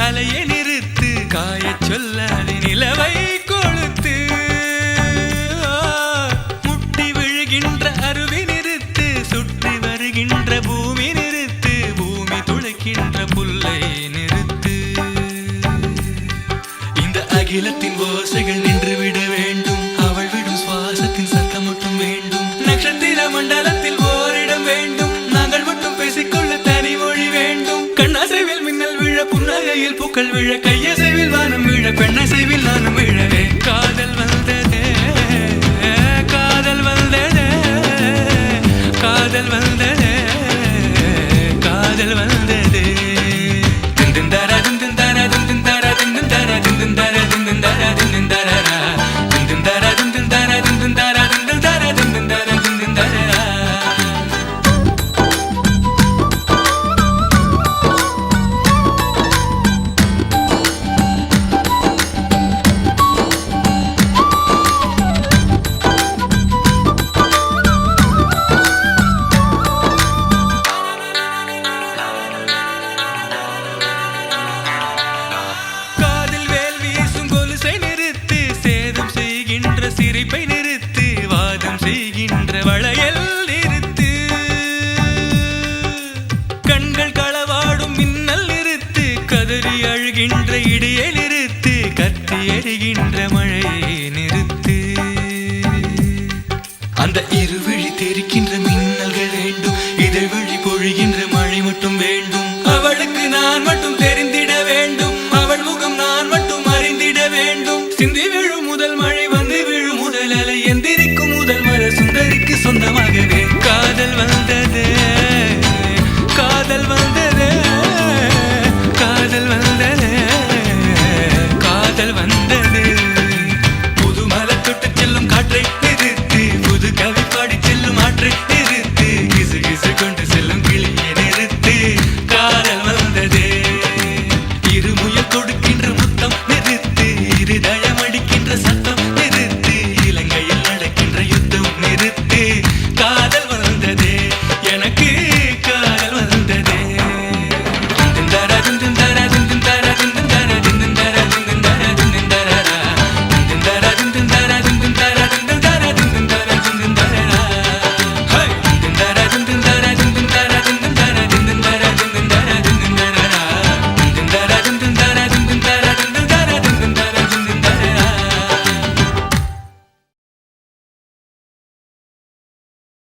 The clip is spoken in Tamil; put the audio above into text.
அலையை நிறுத்து காயச் சொல்லாதே நிலவை கொளுத்து முட்டி விழுகின்ற அருவி நிறுத்து சுற்றி வருகின்ற பூமி நிறுத்து பூமி துளைக்கின்ற புல்லை நிறுத்து இந்த அகிலத்தின் ஓசைகள் நின்றுவிட வேண்டும் அவள் விடும் சுவாசத்தின் சத்தம் மட்டும் வேண்டும் நட்சத்திர மண்டலத்தில் ஓரிடம் வேண்டும் நாங்கள் மட்டும் பேசிக்கொள்ள தனி மொழி வேண்டும் கண்ணாசைவில் மின்னல் விழ புன்னகையில் பூக்கள் விழ கையசைவில் வானம் விழ பெண்ணசைவில் நானும் விழவே காதல் வந்ததே காதல் வந்ததே காதல் வந்ததே காதல் வந்ததே திந்தர திந்தர திந்தர திந்தர திந்தர திந்தர திந்தர திந்தர திந்தர திந்தர திந்தர திந்தர திந்தர சிரிப்பை நிறுத்து வாதம் செய்கின்ற வளையல் நிறுத்து கண்கள் களவாடும் மின்னல் நிறுத்து கதறி அழுகின்ற இடியை நிறுத்து கத்தி எறிகின்ற மழையை நிறுத்து அந்த இருவிழி தெரிக்கின்ற மின்னல்கள் வேண்டும் இதழ் வழி பொழிகின்ற மழை மட்டும் வேண்டும் அவளுக்கு நான் மட்டும்